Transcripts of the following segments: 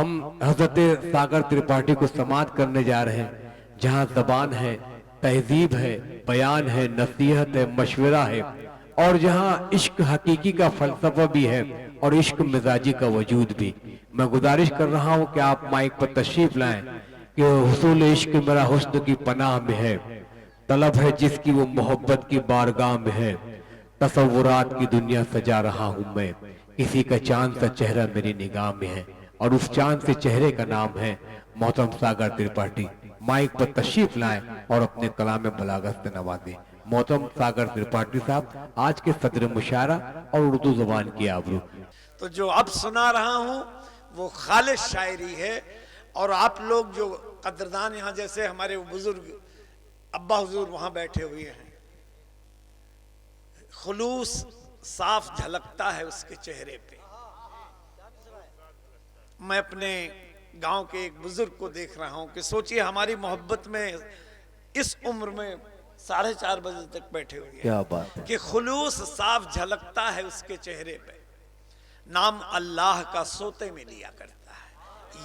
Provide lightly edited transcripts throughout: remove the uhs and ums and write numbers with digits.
हम हजरत सागर त्रिपाठी को समाप्त करने जा रहे हैं, जहाँ जबान है, तहजीब है, बयान है, नसीहत है, मशवरा है, और जहाँ इश्क हकीकी का फलसफा भी है और इश्क मिजाजी का वजूद भी। मैं गुजारिश कर रहा हूँ कि आप माइक पर तशरीफ लाएं कि हुसूल इश्क मेरा हुस्न की पनाह में है, तलब है जिसकी वो मोहब्बत की बारगाह में है, तसव्वुरात की दुनिया सजा रहा हूँ मैं, किसी का चांद सा चेहरा मेरी निगाह में है, और उस चांद से चेहरे का नाम है मोहतरम सागर त्रिपाठी। माइक पर तशरीफ लाएं और अपने कलाम बलागत से नवाजें। मोहतरम सागर त्रिपाठी साहब, आज के सदर मुशायरा और उर्दू जुबान की आबरू। तो जो अब सुना रहा हूं वो खालिश शायरी है, और आप लोग जो कदरदान यहाँ जैसे हमारे बुजुर्ग अब्बा हुजूर वहां बैठे हुए हैं, खुलूस साफ झलकता है उसके चेहरे पे। मैं अपने गांव के एक बुजुर्ग को देख रहा हूं कि सोचिए हमारी मोहब्बत में इस उम्र में 4:30 बजे तक बैठे हुए हैं। क्या बात है कि खुलूस साफ झलकता है उसके चेहरे पे, नाम अल्लाह का सोते में लिया करता है।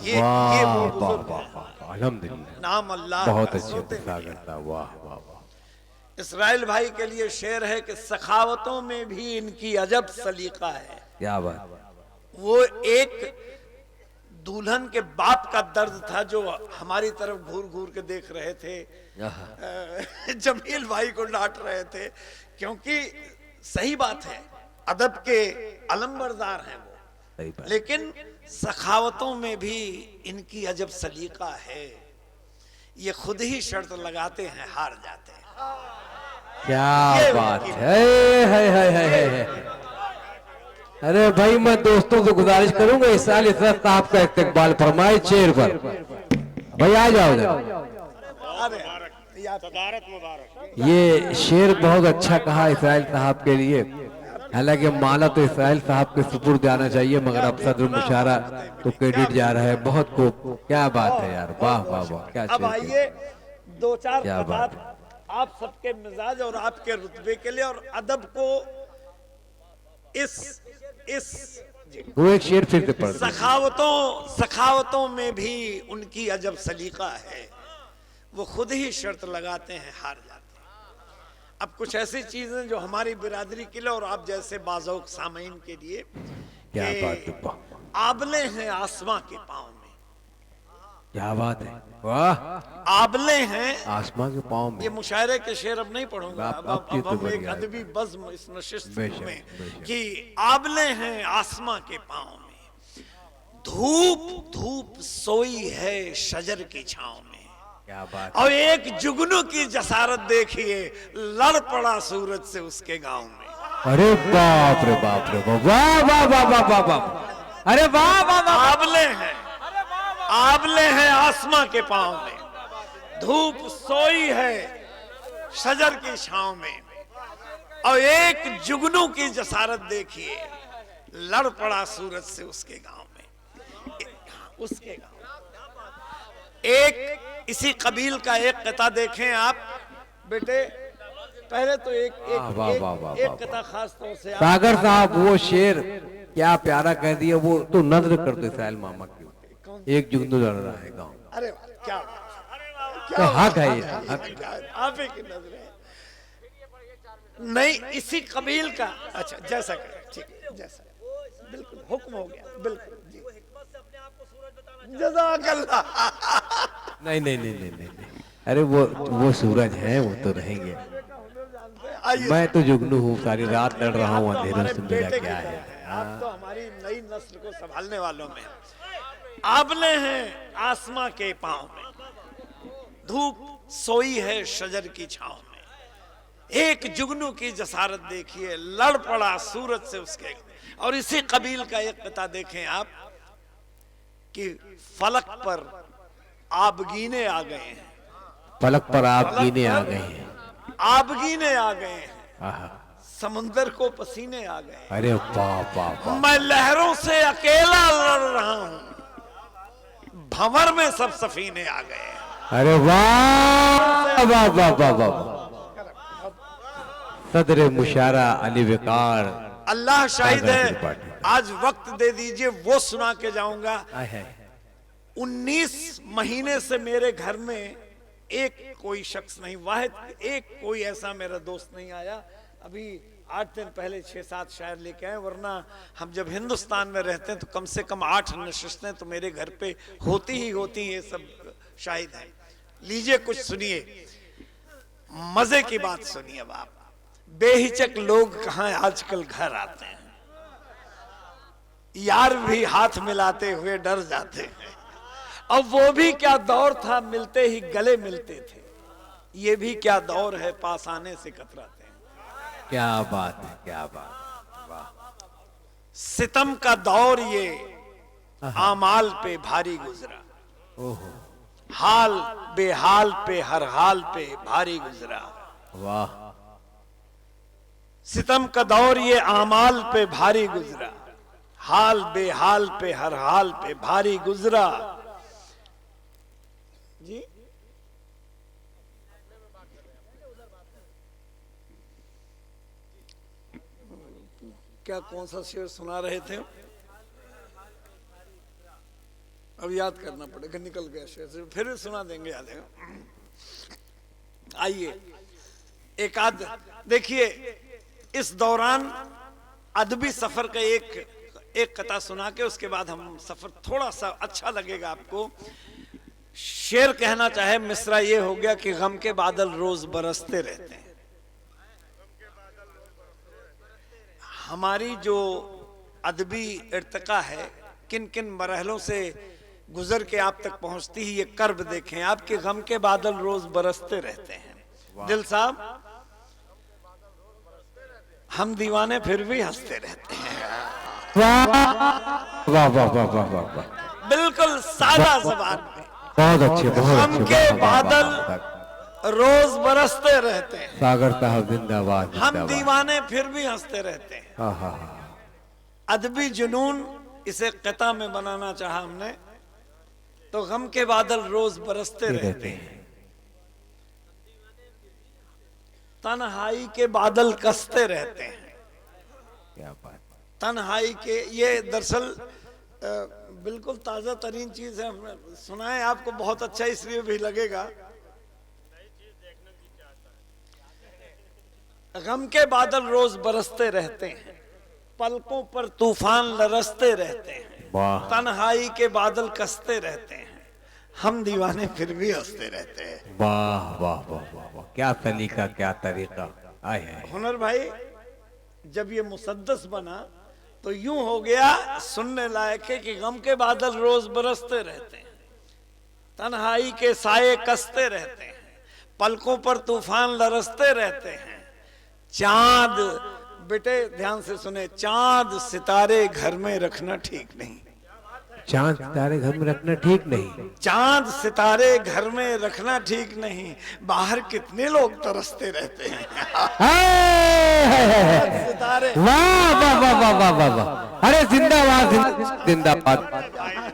ये वो बुजुर्ग है। अल्हम्दुलिल्लाह, नाम अल्लाह बहुत का अच्छे सोते में सागर साहब, वाह वाह वाह। इसराइल भाई के लिए शेर है कि सखावतों में भी इनकी अजब सलीका है। क्या बात। वो एक दुल्हन के बाप का दर्द था जो हमारी तरफ घूर घूर के देख रहे थे, जमील भाई को डांट रहे थे, क्योंकि सही बात है अदब के अलंबरदार हैं वो, लेकिन सखावतों में भी इनकी अजब सलीका है। ये खुद ही शर्त लगाते हैं, हार जाते हैं। क्या बात है। अरे भाई, मैं दोस्तों से गुजारिश करूंगा इस साल इशरत साहब का इस्तकबाल फरमाए चेयर पर। भाई आ जाओ। ये शेर बहुत अच्छा कहा इसराइल साहब के लिए, हालांकि माला तो इसराइल साहब के सुपुर्द आना चाहिए, मगर अब सदर मुशायरा तो क्रेडिट जा रहा है। बहुत खूब, क्या बात है यार, वाह वाह वाह, क्या अब आइए दो चार बात आप सबके मिजाज और आपके रुतबे के लिए और अदब को इस वो एक शेर फिर से पढ़। सखावतों में भी उनकी अजब सलीका है। वो खुद ही शर्त लगाते हैं, हार जाते हैं। अब कुछ ऐसी चीजें जो हमारी बिरादरी के लिए और आप जैसे बाज़ौक़ सामीन के लिए, क्या बात, आबले हैं आसमां के पांव में। क्या बात है, वाह। आबले हैं आसमां के पांव में। ये मुशायरे के शेर अब नहीं पढ़ूंगा, अब हम एक अदबी बज़्म इस नशिस्त में कि आबले हैं आसमां के पांव में, धूप धूप सोई है शजर की छांव में। क्या बात। और एक जुगनू की जसारत देखिए, लड़ पड़ा सूरज से उसके गांव में। अरे बाप रे बाप रे, वाह वाह वाह वाह वाह वाह, अरे वाह वाह वाह। आबले हैं आसमां के पांव में, धूप सोई है शजर की छांव में, और एक जुगनू की जसारत देखिए, लड़ पड़ा सूरज से उसके गांव में। उसके गांव एक इसी कबील का एक कता देखें आप बेटे। पहले तो एक कता खास तौर से सागर साहब, वो शेर क्या प्यारा कह दिया। वो तो नजर कर दो इसराइल मामा की, एक जुगनू लड़ रहा है गाँव। अरे क्या तो हक है ये, आप ही की नजर है। नहीं, इसी कबील का। अच्छा, जैसा करें, ठीक है, जैसा बिल्कुल हुक्म हो गया, बिल्कुल जी। जज़ाकल्लाह। नहीं नहीं नहीं नहीं नहीं, अरे वो सूरज है, वो तो रहेंगे। मैं तो जुगनू हूँ, सारी रात लड़ रहा हूँ अंधेरों से, मेरा क्या है। आप तो हमारी नई नस्ल को संभालने वालों में। आबले हैं आसमां के पांव में, धूप सोई है शजर की छांव में, एक जुगनू की जसारत देखिए, लड़ पड़ा सूरज से उसके। और इसी कबील का एक कता देखें आप कि फलक पर आबगीने आ गए हैं। फलक पर आबगीने आ गए हैं, आबगीने आ गए हैं, समुंदर को पसीने आ गए। अरे बाप बाप, मैं लहरों से अकेला लड़ रहा हूं, भंवर में सब सफीने आ गए। अरे वाह वाह वाह वाह वाह। सदर मुशायरा अली वकार, अल्लाह शाहिद है। आज वक्त दे दीजिए, वो सुना के जाऊंगा 19 महीने से मेरे घर में एक कोई शख्स नहीं, वाहिद एक कोई ऐसा मेरा दोस्त नहीं आया। अभी 8 दिन पहले 6-7 शायर लेके आए, वरना हम जब हिंदुस्तान में रहते हैं तो कम से कम 8 नशिस्तें तो मेरे घर पे होती ही होती, ये सब शाहिद हैं। लीजिए कुछ सुनिए, मजे की बात सुनिए बाप। बेहिचक लोग कहां आजकल घर आते हैं, यार भी हाथ मिलाते हुए डर जाते हैं। अब वो भी क्या दौर था, मिलते ही गले मिलते थे। ये भी क्या दौर है, पास आने से कतराते हैं। क्या बात है, क्या बात। वाह। सितम का दौर ये आमाल पे भारी गुजरा, ओहो, हाल बेहाल पे हर हाल पे भारी गुजरा। वाह। सितम का दौर ये आमाल पे भारी गुजरा, हाल बेहाल पे हर हाल पे भारी गुजरा। जी क्या, कौन सा शेर सुना रहे थे? अब याद करना पड़ेगा, निकल गया शेर से, फिर सुना देंगे, याद है। आइए एक आध देखिए, इस दौरान अदबी सफर का एक कथा सुना के उसके बाद हम सफर थोड़ा सा अच्छा लगेगा आपको। शेर कहना चाहे, मिसरा ये हो गया कि गम के बादल रोज बरसते रहते हैं। हमारी जो अदबी इर्तिका है, किन किन मरहलों से गुजर के आप तक पहुंचती है, ये कर्ब देखें। आपके गम के बादल रोज बरसते रहते हैं। दिल साहब, हम दीवाने फिर भी हंसते रहते हैं। वाह वाह वाह वाह वाह वाह, बिल्कुल सादा ज़बान में, बहुत अच्छे, बहुत गम अच्छे। के वाह, वाह, बादल वाह, वाह। रोज बरसते रहते हैं। सागर साहब जिंदाबाद, हम जिंदाबाद। दीवाने फिर भी हंसते रहते हैं। हाँ हाँ हाँ। अदबी जुनून, इसे कता में बनाना चाहा हमने, तो गम के बादल रोज बरसते रहते हैं। तन्हाई के बादल कसते रहते हैं। क्या बात। तन्हाई के, ये दरअसल बिल्कुल ताजा तरीन चीज है, हमने सुना है आपको, बहुत अच्छा इसलिए भी लगेगा। गम के बादल रोज बरसते रहते हैं, पलकों पर तूफान लरसते रहते हैं। वाह। तन्हाई के बादल कसते रहते हैं, हम दीवाने फिर भी हंसते रहते हैं। वाह वाह वाह वाह वाह, क्या सलीका, क्या तरीका। आए हैं हुनर भाई, जब ये मुसद्दस बना तो यूं हो गया, सुनने लायक है कि गम के बादल रोज बरसते रहते हैं, तन्हाई के साये कसते रहते हैं, पलकों पर तूफान लरसते रहते हैं। चांद, बेटे ध्यान से सुने, चांद सितारे घर में रखना ठीक नहीं। चांद सितारे घर में रखना ठीक नहीं। चांद सितारे घर में रखना ठीक नहीं, बाहर कितने लोग तरसते रहते हैं। सितारे, वाह वाह वाह वाह वाह वाह वाह। अरे जिंदाबाद, जिंदाबाद।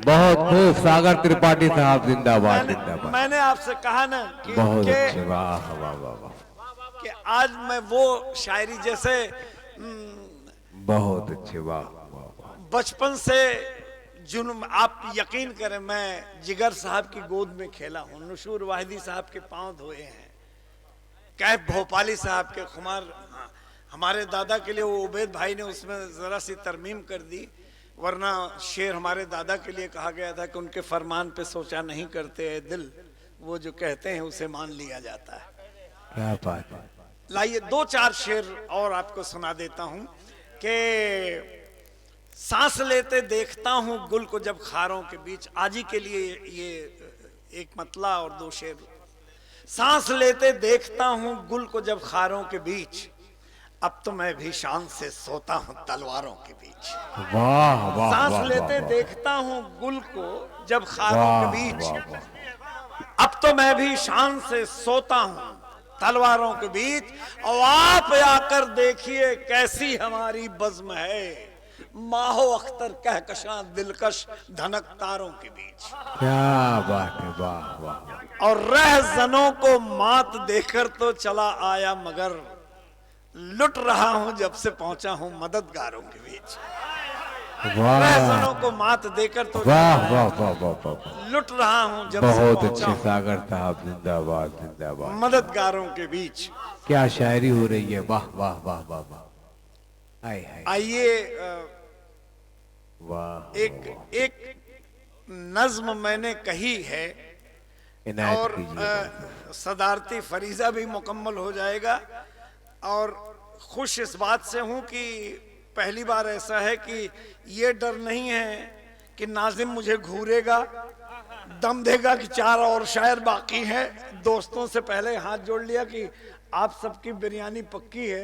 बहुत खूब, सागर त्रिपाठी साहब जिंदाबाद, जिंदाबाद। मैंने आपसे कहा ना कि बहुत अच्छे। वाह वाह वाह वाह, कि आज मैं वो शायरी, जैसे बहुत अच्छे। वाह वाह वाह। बचपन से जुनून, आप यकीन करें, मैं जिगर साहब की गोद में खेला हूँ, नुशूर वाहिदी साहब के पांव धोए हैं, कैफ भोपाली साहब के खुमार। हमारे दादा के लिए वो उबैद भाई ने उसमें जरा सी तरमीम कर दी, वरना शेर हमारे दादा के लिए कहा गया था कि उनके फरमान पे सोचा नहीं करते है दिल, वो जो कहते हैं उसे मान लिया जाता है। क्या बात है। लाइए 2-4 शेर और आपको सुना देता हूं कि सांस लेते देखता हूं गुल को जब खारों के बीच। आज ही के लिए ये एक मतला और 2 शेर। सांस लेते देखता हूं गुल को जब खारों के बीच, अब तो मैं भी शान से सोता हूं तलवारों के बीच। वाह वाह। सांस लेते देखता हूं गुल को जब खारों के बीच, अब तो मैं भी शान से सोता हूं तलवारों के बीच। और आप आकर देखिए कैसी हमारी बज़्म है, माहो अख्तर कहकशां दिलकश धनक तारों के बीच। क्या बात है। वाह वाह। और रहज़नों को मात देकर तो चला आया, मगर लुट रहा हूं जब से पहुंचा हूं मददगारों के बीच। वाह रहजनों को मात देकर तो वाह वाह वाह वाह वाह, लुट रहा हूं जब से बहुत पहुंचा अच्छे हूं सागर साहब, जिंदाबाद जिंदाबाद। मददगारों के बीच। क्या शायरी हो रही है, वाह वाह वाह वाह वाह, हाय हाय, आइए वाह। एक नज्म मैंने कही है इनायत और कीजिए। सदारती फरीजा भी मुकम्मल हो जाएगा। और खुश इस बात से हूं कि पहली बार ऐसा है कि ये डर नहीं है कि नाजिम मुझे घूरेगा, दम देगा कि 4 और शायर बाकी हैं। दोस्तों से पहले हाथ जोड़ लिया कि आप सबकी बिरयानी पक्की है,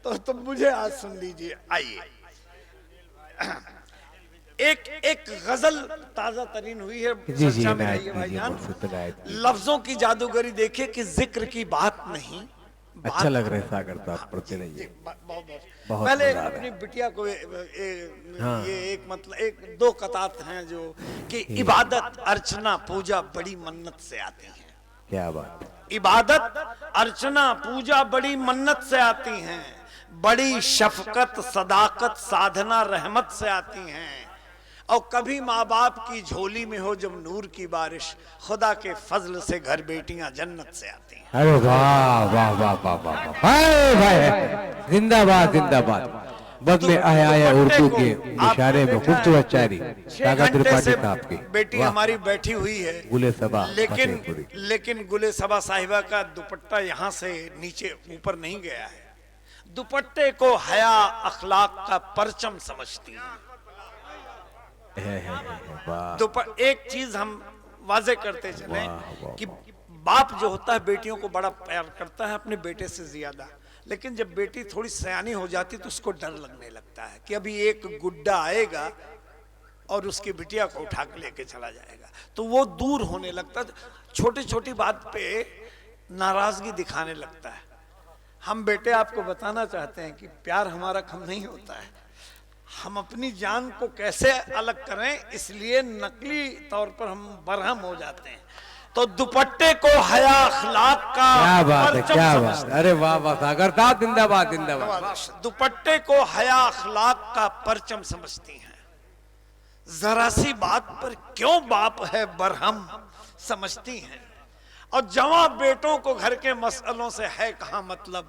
तो मुझे आज सुन लीजिए। आइए एक गजल ताजा तरीन हुई है, जी जी, चर्चा में इनायत रही है कीजिए, भाईजान। बहुत इनायत कीजिए। लफ्जों की जादूगरी देखिए कि जिक्र की बात नहीं, अच्छा लग रहा है सागर साहब, पढ़ते जी, रहिए। बहुत बहुत पहले मजा आ रहा है। अपनी बिटिया को हाँ। ये एक मतलब एक दो कतात हैं जो कि इबादत अर्चना पूजा बड़ी मन्नत से आती है। क्या बात है। इबादत अर्चना पूजा बड़ी मन्नत से आती हैं, बड़ी शफकत सदाकत साधना रहमत से आती हैं। और कभी माँ बाप की झोली में हो जब नूर की बारिश, खुदा के फजल से घर बेटियां जन्नत से आती हैं। अरे वाह वाह वाह वाह वाह वाह, हाय भाई, जिंदाबाद जिंदाबाद। बद में आया उर्दू के इशारे में खूबसूरत शायरी 6 सागर घंटे त्रिपाठी से साहब की। बेटी वाह। हमारी बैठी हुई है, गुले सबा लेकिन लेकिन गुले सबा साहिबा का दुपट्टा यहाँ से नीचे ऊपर नहीं गया है। दुपट्टे को हया अखलाक का परचम समझती है। वाह। एक चीज हम वाजे करते चले वाह, कि बाप जो होता है बेटियों को बड़ा प्यार करता है अपने बेटे से ज्यादा, लेकिन जब बेटी थोड़ी सयानी हो जाती तो उसको डर लगने लगता है कि अभी एक गुड्डा आएगा और उसकी बिटिया को उठा के लेके चला जाएगा, तो वो दूर होने लगता है। छोटी छोटी बात पे नाराजगी दिखाने लगता है। हम बेटे आपको बताना चाहते हैं कि प्यार हमारा कम नहीं होता है। हम अपनी जान को कैसे अलग करें, इसलिए नकली तौर पर हम बरहम हो जाते हैं। तो दुपट्टे को हया अखलाक का क्या बात है, परचम क्या समझते बात। अरे वाह वाह, सागर साहब जिंदाबाद जिंदाबाद। हैं। दुपट्टे को हया अखलाक का परचम समझती हैं। जरा सी बात पर क्यों बाप है बरहम समझती हैं। और जवां बेटों को घर के मसलों से है कहां मतलब,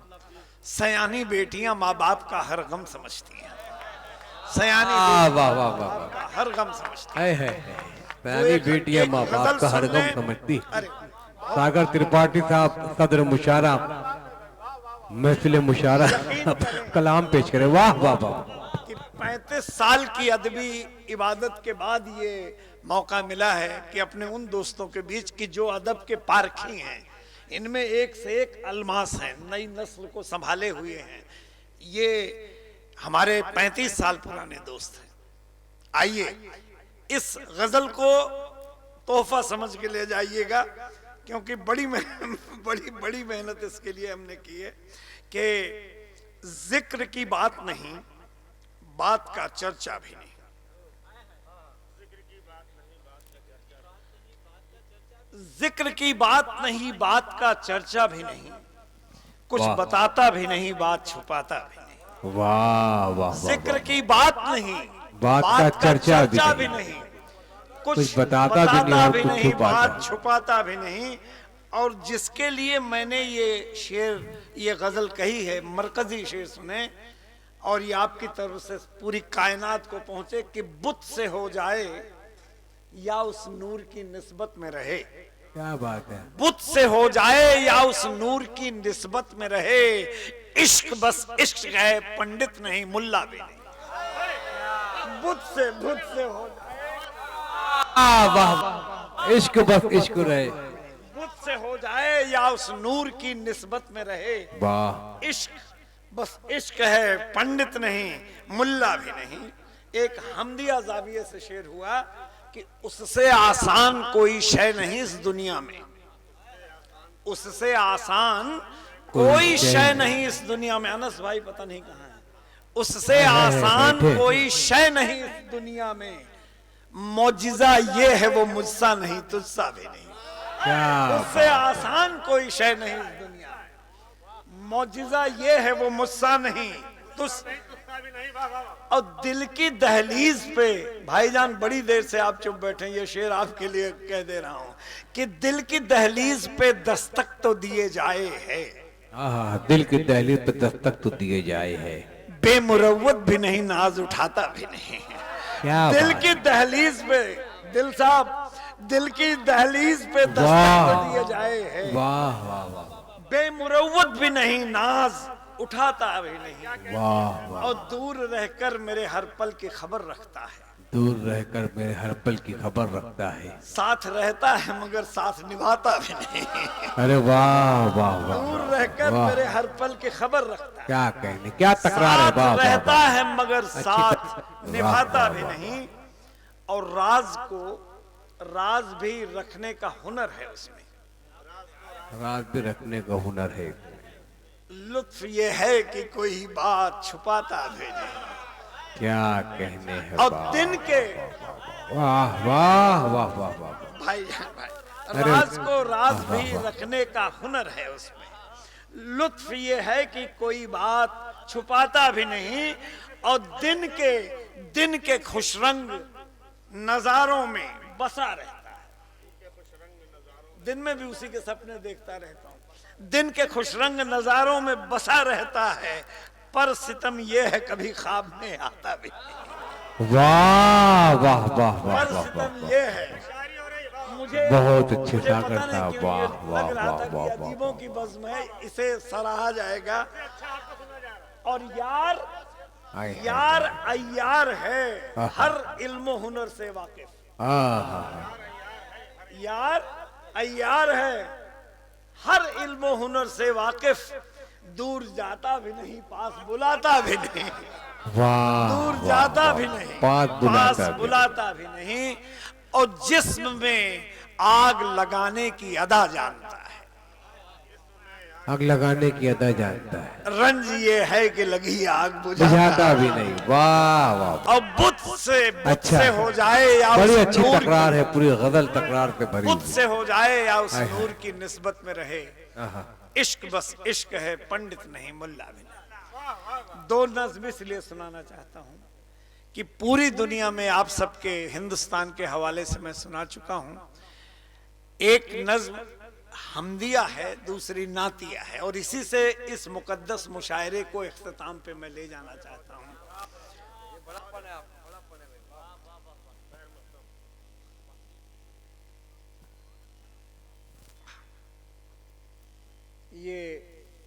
सयानी बेटियां माँ बाप का हर गम समझती हैं। सयानी वाह वाह वाह वाह, का हर गम समझती है सयानी बेटियां माँ बाप का हर गम समझती। सागर त्रिपाठी साहब सदर मुशारा महफिल मुशारा कलाम पेश करे। वाह वाह वाह। कि 35 साल की अदबी इबादत के बाद ये मौका मिला है कि अपने उन दोस्तों के बीच की जो अदब के पारखी हैं, इनमें एक से एक अलमास हैं, नई नस्ल को संभाले हुए हैं। ये हमारे 35 साल पुराने दोस्त हैं। आइए इस गजल को तोहफा समझ के ले जाइएगा, क्योंकि बड़ी मेहनत इसके लिए हमने की है कि जिक्र की बात नहीं, बात का चर्चा भी नहीं। जिक्र की बात नहीं, बात का चर्चा भी नहीं, कुछ बताता भी नहीं, बात छुपाता भी नहीं। वाह वाह। जिक्र की बात नहीं, बात का चर्चा भी नहीं, कुछ बताता भी नहीं, बात छुपाता भी नहीं। और जिसके लिए मैंने ये शेर, ये गजल कही है, मरकजी शेर सुने और ये आपकी तरफ से पूरी कायनात को पहुंचे कि बुत से हो जाए या उस नूर की निस्बत में रहे। क्या बात है। बुत से हो जाए या उस नूर की निस्बत में रहे, इश्क बस इश्क है, पंडित नहीं मुल्ला भी नहीं। बुत से हो जाए, वाह, इश्क बस इश्क रहे, बुत से हो जाए या उस नूर की निस्बत में रहे। वाह। इश्क बस इश्क है, पंडित नहीं मुल्ला भी नहीं। एक हमदिया जाविये से शेर हुआ कि उससे आसान कोई शय नहीं इस दुनिया में, उससे आसान कोई शय नहीं इस दुनिया में। अनस भाई पता नहीं कहाँ है। उससे आसान कोई शय नहीं इस दुनिया में, मौजिजा ये है वो मुझसा नहीं तुझसा भी नहीं। उससे आसान कोई शय नहीं इस दुनिया में, मौजिजा ये है वो मुझसा नहीं और दिल की दहलीज पे, भाईजान बड़ी देर से आप चुप बैठे, ये शेर आपके लिए कह दे रहा हूं कि दिल की दहलीज पे दस्तक तो दिए जाए है, दिल की दहलीज पे दस्तक तो दिए जाए है, बेमुरव्वत भी नहीं, नाज उठाता भी नहीं। क्या दिल बात। की दहलीज पे, दिल साहब, दिल की दहलीज पे दस्तक तो दिए जाए है, वाह वाह वाह बेमुरव्वत भी नहीं, नाज उठाता भी नहीं, वाह वाह, और दूर रहकर मेरे हर पल की खबर रखता है, दूर रहकर मेरे हर पल की खबर रखता है, साथ रहता है मगर साथ निभाता भी नहीं, अरे वाह वाह वाह, दूर रहकर वाह। मेरे हर पल की खबर रखता है, क्या कहने, क्या तकरार है, साथ वाह वाह रहता वाह। है मगर अच्छी साथ तकरार। निभाता वाह, भी वाह, नहीं, और राज को राज भी रखने का हुनर है उसमें, राज भी रखने का हुनर है, लुत्फ ये है कि कोई बात छुपाता भी नहीं, क्या कहने हैं, और वाह दिन के, वाह वाह वाह वाह वाह, भाई राज को राज भी रखने का हुनर है उसमें, लुत्फ ये है कि कोई बात छुपाता भी नहीं, और दिन के खुशरंग नजारों में बसा रहता है, दिन में भी उसी के सपने देखता रहता हूं, दिन के खुशरंग नजारों में बसा रहता है, पर सितम ये है कभी ख्वाब में आता भी नहीं, वाह वाह वाह वाह पर वाह सितम वाह, ये है, मुझे बहुत अच्छे मुझे सागर पता नहीं साहब, क्यों ये वाह वाह लग रहा वाह था कि वाह अजीबों की बज़्म है, इसे सराहा जाएगा, और यार वाह, यार अय्यार है हर इल्म हुनर से वाकिफ, यार अय्यार है हर इल्म हुनर से वाकिफ, दूर जाता भी नहीं पास बुलाता भी नहीं, वाह दूर वाह, जाता वाह, भी नहीं पास बुलाता भी नहीं, और जिस्म में आग लगाने की अदा जानता है, आग लगाने की अदा जानता है, रंज ये है कि लगी आग बुझाता भी नहीं, वाह वाह, और बुत अच्छा से हो जाए या बड़ी उस अच्छी नूर तकरार है, पूरी गजल तकरार पे भरी बुत हुई। से हो जाए या उस हाय, नूर की निस्बत में रहे, आहा, इश्क बस इश्क है, पंडित नहीं मुल्ला भी नहीं। दो नज्म इसलिए सुनाना चाहता हूं कि पूरी दुनिया में आप सबके हिंदुस्तान के हवाले से मैं सुना चुका हूं। एक नज्म हमदिया है, दूसरी नातिया है, और इसी से इस मुकद्दस मुशायरे को इख्तिताम पे मैं ले जाना चाहता हूं। ये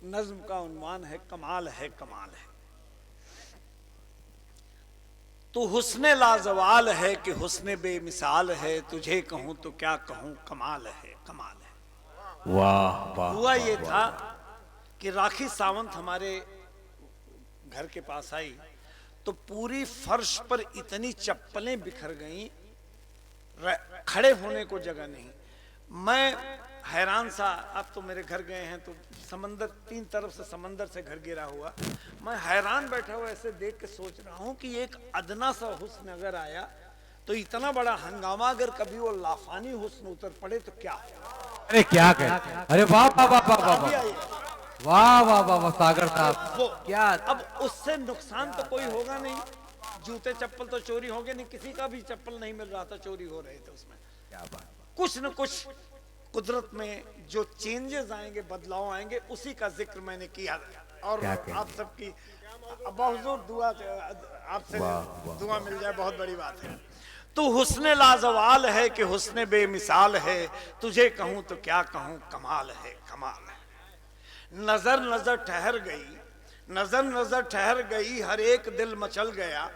नज्म का उन्वान है कमाल है कमाल है। तू हुस्ने लाजवाल है कि हुस्ने बेमिसाल है, तुझे कहूं तो क्या कहूं कमाल है कमाल है। वाह वाह, हुआ ये था कि राखी सावंत हमारे घर के पास आई तो पूरी फर्श पर इतनी चप्पलें बिखर गईं, खड़े होने को जगह नहीं। मैं हैरान सा, आप तो मेरे घर गए हैं तो समंदर, तीन तरफ से समंदर से घर गिरा हुआ, मैं हैरान बैठा हुआ ऐसे देख के सोच रहा हूं कि एक अदना सा हुस्न अगर आया तो इतना बड़ा हंगामा, अगर कभी वो लाफानी हुस्न उतर पड़े तो क्या हो। अरे क्या कह, अरे वाह वाह वाह वाह वाह वाह वाह वाह वाह, सागर साहब वो क्या, अब उससे नुकसान तो कोई होगा नहीं, जूते चप्पल तो चोरी होंगे नहीं, किसी का भी चप्पल नहीं मिल रहा था, चोरी हो रहे थे उसमें। क्या बात, कुछ न कुछ कुदरत में जो चेंजेस आएंगे, बदलाव आएंगे, उसी का जिक्र मैंने किया। और आप सबकी बहुत दुआ, आपसे दुआ मिल जाए बहुत बड़ी बात है। तू हुस्ने लाजवाल है कि हुस्ने बेमिसाल है, तुझे कहूं तो क्या कहूं कमाल है कमाल है। नजर नजर ठहर गई, नजर नजर ठहर गई, हर एक दिल मचल गया,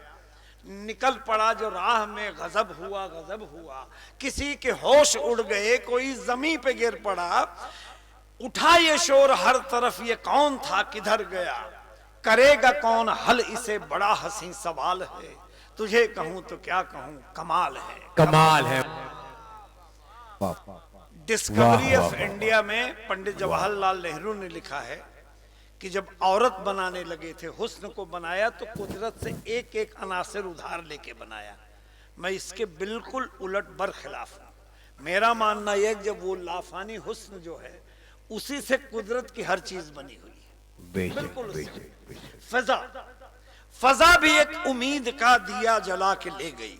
निकल पड़ा जो राह में गजब हुआ, किसी के होश उड़ गए, कोई जमीन पे गिर पड़ा, उठा ये शोर हर तरफ, ये कौन था किधर गया, करेगा कौन हल इसे बड़ा हंसी सवाल है, तुझे कहूं तो क्या कहूं कमाल है कमाल है। डिस्कवरी ऑफ इंडिया में पंडित जवाहरलाल नेहरू ने लिखा है कि जब औरत बनाने लगे थे, हुस्न को बनाया तो कुदरत से एक एक अनासर उधार लेके बनाया। मैं इसके बिल्कुल उलट बरखिलाफ हूं। मेरा मानना यह जब वो लाफानी हुस्न जो है उसी से कुदरत की हर चीज बनी हुई है, बिल्कुल। फिजा फजा भी एक उम्मीद का दिया जला के ले गई,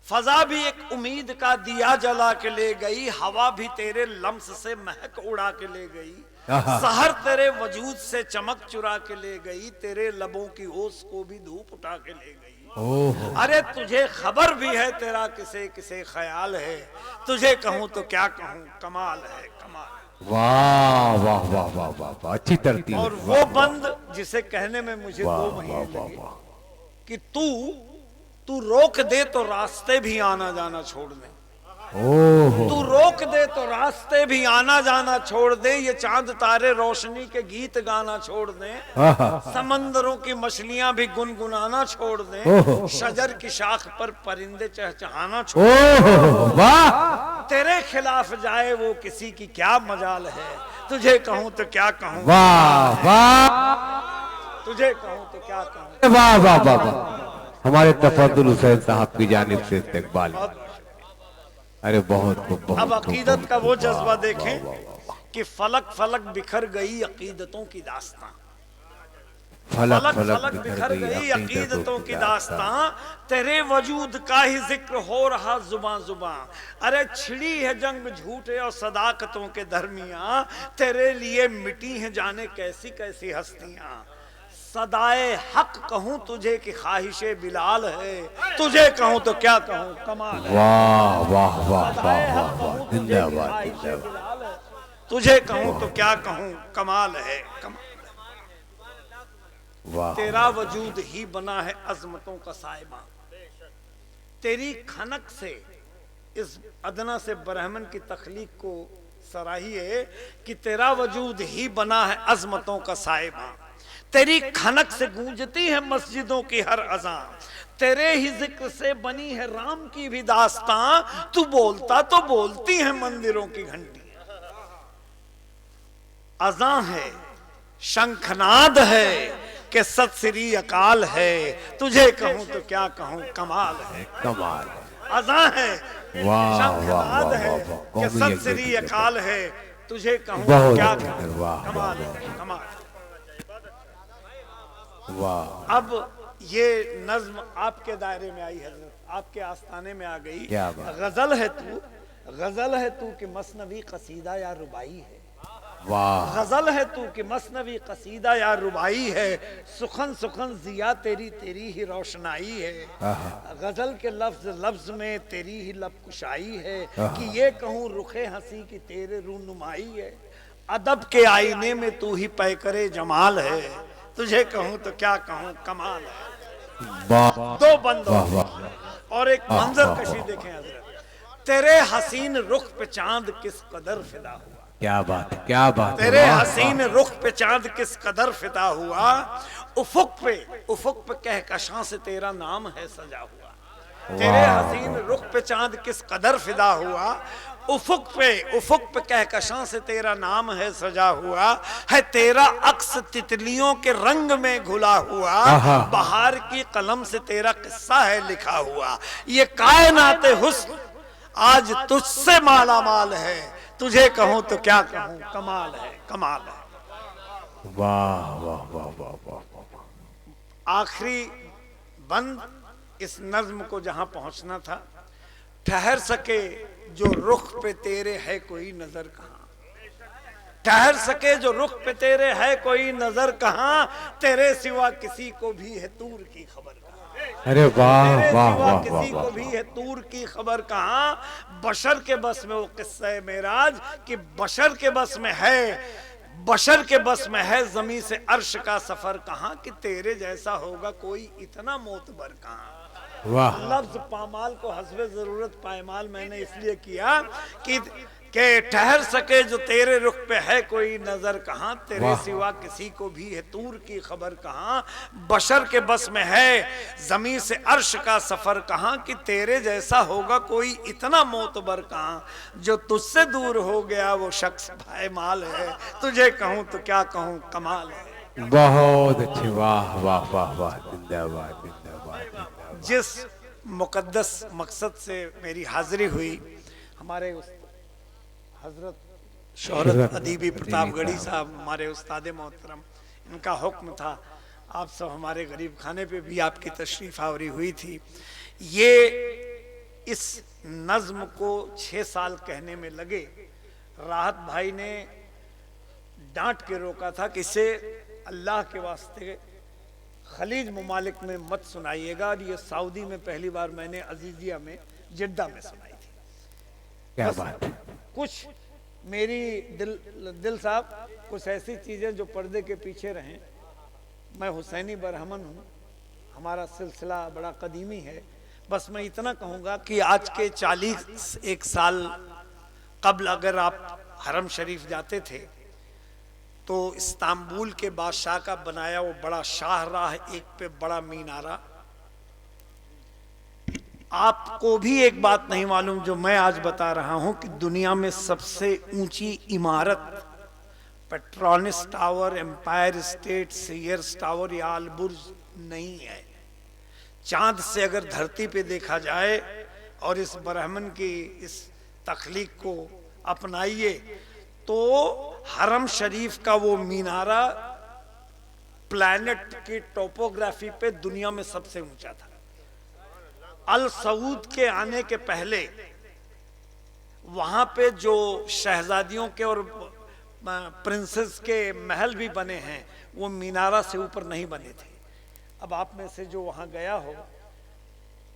फजा भी एक उम्मीद का दिया जला के ले गई, हवा भी तेरे लम्स से महक उड़ा के ले गई, सहर तेरे वजूद से चमक चुरा के ले गई, तेरे लबों की ओस को भी धूप उठा के ले गई। अरे तुझे खबर भी है तेरा किसे किसे ख्याल है, तुझे कहूं तो क्या कहूं, कमाल है कमाल। वाह वाह वाह वाह वाह वाह, अच्छी तरतीब। और वो बंद जिसे कहने में मुझे 2 महीने लगे कि तू रोक दे तो रास्ते भी आना जाना छोड़ दे, तू रोक दे तो रास्ते भी आना जाना छोड़ दे, ये चांद तारे रोशनी के गीत गाना छोड़ दे, समंदरों की मछलियां भी गुनगुनाना छोड़ दे, शजर की शाख पर परिंदे चहचहाना छोड़ दे, वाह तेरे खिलाफ जाए वो किसी की क्या मजाल है, तुझे कहूं तो क्या कहूं, वाह वाह, तुझे कहूं तो क्या कहूं। वाह वाह वाह वाह, हमारे तफद्दुल हुसैन साहब की जानिब से इस्तकबाल। अरे बहुत खूब। अब अकीदत का वो जज्बा देखें कि फलक फलक बिखर गई अकीदतों की दास्तां, फलक फलक बिखर गई अकीदतों की दास्तां, तेरे वजूद का ही जिक्र हो रहा जुबां जुबां, अरे छिड़ी है जंग झूठे और सदाकतों के दरमियां, तेरे लिए मिटी है जाने कैसी कैसी हस्तियां, सदाए हक कहूं तुझे कि ख्वाहिशे बिलाल है, तुझे कहूं तो क्या कहूं, कमाल है। वाह वाह वाह वाह वाह, जिंदाबाद जिंदाबाद, तुझे कहूं तो क्या कहूं, कमाल है कमाल है। वाह, तेरा वजूद ही बना है अजमतों का साहिबा, तेरी खनक से इस अदना से ब्राह्मण की तख्लीक को सराहिए कि तेरा वजूद ही बना है अजमतों का साहिबा, तेरी खनक से गूंजती है मस्जिदों की हर अजान, तेरे ही जिक्र से बनी है राम की भी दास्तां, तू बोलता तो बोलती है मंदिरों की घंटी, अजान है शंखनाद है कि सत श्री अकाल है, तुझे कहूं तो क्या कहूं, कमाल है कमाल, अजान है वाह शंखनाद वाह है वाह, कि सत श्री अकाल है, तुझे कहूं बहुत तो क्या अच्छा, कहूं, वाह, कमाल वाह, है कमाल। वाह, अब ये नज्म आपके दायरे में आई हजरत, आपके आस्थाने में आ गई। क्या बात। गजल है तू कि मसनवी कसीदा या रुबाई है, वाह, गजल है तू कि मसनवी कसीदा या रुबाई है, सुखन सुखन जिया तेरी तेरी ही रोशनाई है, गजल के लफ्ज लफ्ज में तेरी ही लब कुशाई है, कि ये कहूँ रुखे हंसी की तेरे रूनुमाई है, अदब के आईने में तू ही पैकरे जमाल है, तुझे कहूं तो क्या कहूं, कमाल है। वाह 2 बंद वाह और एक मंजर कशी देखें हजरत, तेरे हसीन रुख पे चांद किस कदर फिदा हुआ, क्या बात है क्या बात है, तेरे वाह, हसीन रुख पे चांद किस कदर फिदा हुआ, उफुक पे कहकशां से तेरा नाम है सजा हुआ, तेरे हसीन रुख पे चांद किस कदर फिदा हुआ, उफुक पे कहकशां से तेरा नाम है सजा हुआ, है तेरा अक्स तितलियों के रंग में घुला हुआ, बहार की कलम से तेरा किस्सा है लिखा हुआ, ये कायनात हुस्न आज तुझसे माला माल है, तुझे कहूं तो क्या कहूं, कमाल है कमाल है। वाह वाह वाह वाह वाह, आखिरी बंद इस नज्म को जहां पहुंचना था, ठहर सके जो रुख पे तेरे है कोई नजर कहां, ठहर सके जो रुख पे तेरे है कोई नजर कहां, तेरे सिवा किसी को भी है तूर की खबर कहां, अरे वाह तेरे वाह सिवा वाह किसी वाह को भी है तूर की खबर कहां, बशर के बस में वो किस्सा है मेराज कि बशर के बस में है, बशर के बस में है जमीन से अर्श का सफर कहां, कि तेरे जैसा होगा कोई इतना मोतबर कहां। वाह, लफ्ज पामाल को हस्बे जरूरत पायमाल मैंने इसलिए किया कि ठहर सके जो तेरे रुख पे है कोई नजर कहां, तेरे सिवा किसी को भी है तूर की खबर कहां, बशर के बस में है जमीन से अर्श का सफर कहां, कि तेरे जैसा होगा कोई इतना मोतबर कहां, जो तुझसे दूर हो गया वो शख्स पायमाल है, तुझे कहूं तो क्या कहूं, कमाल है। बहुत अच्छे, वाह वाह वाह वाह, जिंदाबाद जिंदाबाद। जिस मुकद्दस मकसद से मेरी हाजिरी हुई, हमारे हजरत शोहरत अदीबी प्रतापगढ़ी साहब हमारे उस्ताद मोहतरम, इनका हुक्म था आप सब हमारे गरीब खाने पे भी आपकी तशरीफ आवरी हुई थी। ये इस नज्म को 6 साल कहने में लगे। राहत भाई ने डांट के रोका था कि इसे अल्लाह के वास्ते खलीज मुमालिक में मत सुनाइएगा, और ये सऊदी में पहली बार मैंने अजीजिया में जिद्दा में सुनाई थी। क्या बात है। कुछ मेरी दिल साहब कुछ ऐसी चीजें जो पर्दे के पीछे रहें। मैं हुसैनी बरहमन हूँ, हमारा सिलसिला बड़ा कदीमी है। बस मैं इतना कहूँगा कि आज के 41 साल कबल अगर आप हरम शरीफ जाते थे तो इस्तांबुल के बादशाह का बनाया वो बड़ा शाहराह, एक पे बड़ा मीनारा। आपको भी एक बात नहीं मालूम जो मैं आज बता रहा हूं कि दुनिया में सबसे ऊंची इमारत Petronas tower, Empire State, Sears Tower या अलबुर्ज नहीं है। चांद से अगर धरती पे देखा जाए और इस ब्राह्मण की इस तख्लीक को अपनाइए तो हरम शरीफ का वो मीनारा प्लैनेट की टोपोग्राफी पे दुनिया में सबसे ऊंचा था। अल सऊद के आने के पहले वहां पे जो शहजादियों के और प्रिंसेस के महल भी बने हैं वो मीनारा से ऊपर नहीं बने थे। अब आप में से जो वहां गया हो,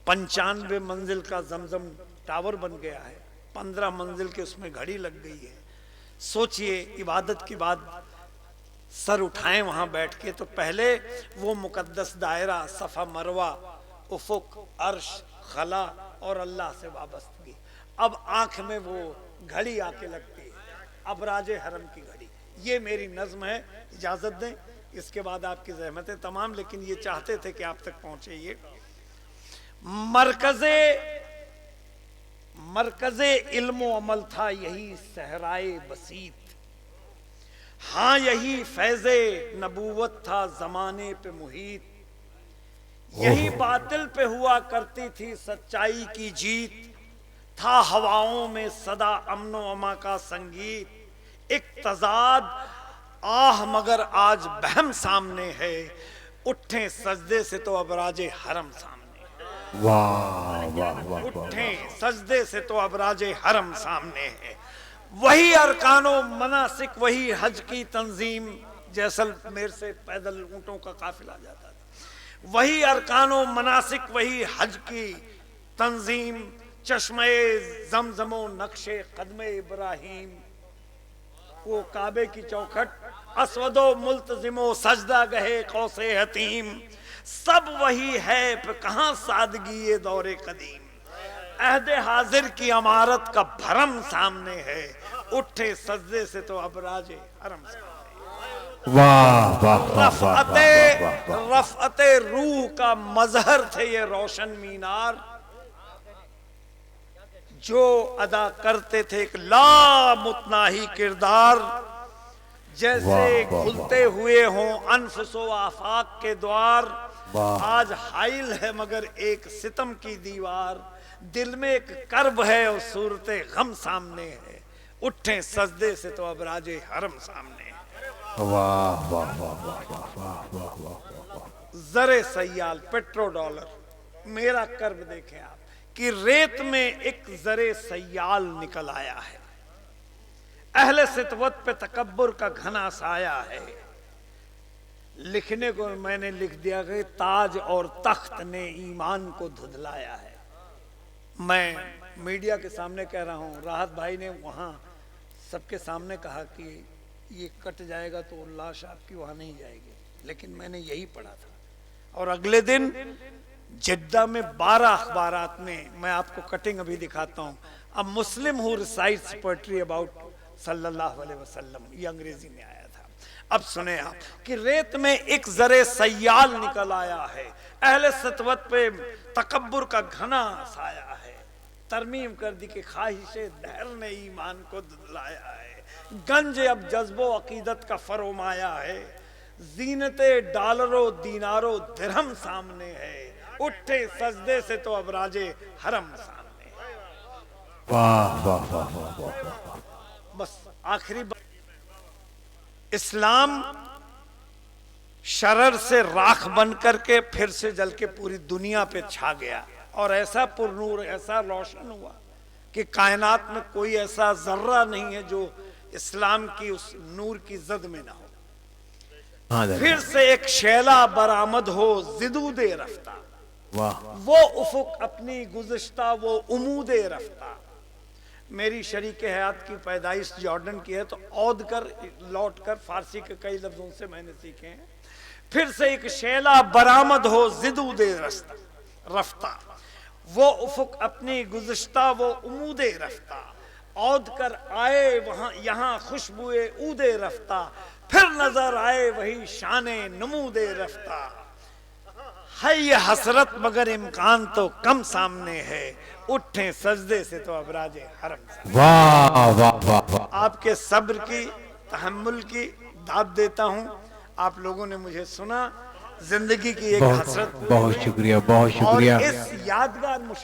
95 मंजिल का जमजम टावर बन गया है, 15 मंजिल के उसमें घड़ी लग गई है। सोचिए इबादत के बाद सर उठाएं वहां बैठ के तो पहले वो मुकद्दस दायरा, सफा मरवा, उफुक, अर्श, खला और अल्लाह से वाबस्तगी। अब आंख में वो घड़ी आके लगती है, अब राजे हरम की घड़ी। ये मेरी नज्म है, इजाजत दें, इसके बाद आपकी जहमतें तमाम, लेकिन ये चाहते थे कि आप तक पहुंचे। ये मरकज़े इल्म अमल था यही सहराए बसीत, हाँ यही फैज़े नबूवत था जमाने पे मुहीत, यही बातिल पे हुआ करती थी सच्चाई की जीत, था हवाओं में सदा अमनो अमा का संगीत, एक तजाद आह मगर आज बहम सामने है, उठे सजदे से तो अब राजे हरम सामने। वाह वाह वाह। उठे सजदे से तो अब राजे हरम सामने है। वही अरकानो मनासिक, वही हज की तंजीम, जैसलमेर से पैदल ऊंटों का काफिला जाता था। वही अरकानो मनासिक, वही हज की तंजीम, चश्मे जमजमो नक्शे कदमे इब्राहिम, वो काबे की चौखट, असवदो मुल्तजिमो सजदा गहे कौसे हतीम, सब वही है पर कहां सादगी ये दौरे कदीम, अहदे हाजिर की अमारत का भरम सामने है, उठे सजदे से तो अब राजे हरम सामने। वाह वाह वाह। रफ़अते रूह का मजहर थे ये रोशन मीनार, जो अदा करते थे एक लामुतनाही किरदार, जैसे खुलते हुए हों अनफुसो आफाक के द्वार, आज हाइल है मगर एक सितम की दीवार, दिल में एक कर्ब है और सूरते गम सामने है, उठे सजदे से तो अब राजे हरम सामने है। वाह वाह वाह वाह वाह वाह। जरे सयाल, पेट्रो डॉलर, मेरा कर्ब देखें आप कि रेत में एक जरे सयाल निकल आया है, अहले सितवत पे तकब्बुर का घना साया है। लिखने को मैंने लिख दिया कि ताज और तख्त ने ईमान को धुधलाया है। मैं मीडिया के सामने कह रहा हूँ, राहत भाई ने वहाँ सबके सामने कहा कि ये कट जाएगा तो लाश आपकी वहाँ नहीं जाएगी, लेकिन मैंने यही पढ़ा था। और अगले दिन जिद्दा में 12 अखबारात में, मैं आपको कटिंग अभी दिखाता हूँ, अब मुस्लिम हु रिसाइट्स पोएट्री अबाउट सल्लल्लाहु अलैहि वसल्लम, ये अंग्रेजी में आया था। अब सुने आप कि रेत में एक जरे सयाल निकल आया है, अहले सतवत पे तकब्बुर का घना साया है, तरमीम कर दी कि ख्वाहिशे दहर ने ईमान को धुधलाया है, गंज अब जज्बो अकीदत का फरोमाया है, जीनते डॉलरों दीनारों दिरहम सामने है, उठे सजदे से तो अब राजे हरम सामने है। वाह वाह वाह वाह। बस आखिरी बात, इस्लाम शरर से राख बन करके फिर से जल के पूरी दुनिया पे छा गया और ऐसा पुरनूर, ऐसा रोशन हुआ कि कायनात में कोई ऐसा जर्रा नहीं है जो इस्लाम की उस नूर की जद में ना हो। फिर से एक शैला बरामद हो जिदूदे रफ्ता, वाह। वो उफुक अपनी गुज़िश्ता, वो उमूदे रफ्ता। मेरी शरीक हयात की पैदाइश जॉर्डन की है, तो औद कर लौट कर फारसी के कई लफ्जों से मैंने सीखे हैं। फिर से एक शैला बरामद हो जिदूदे रफ्ता, वो उफुक अपनी गुज़िश्ता, वो उमूदे रफ्ता। औद कर आए वहां यहाँ खुशबुए ऊदे रफ्ता, फिर नजर आए वही शाने नमूदे रफ्ता। है ये हसरत मगर इम्कान तो कम सामने है, उठे सजदे से तो अब राजे हरम से। वाह वाह वाह वाह। आपके सब्र की, तहम्मुल की दाद देता हूं। आप लोगों ने मुझे सुना, जिंदगी की एक हसरत बहुत शुक्रिया, बहुत शुक्रिया। और इस यादगार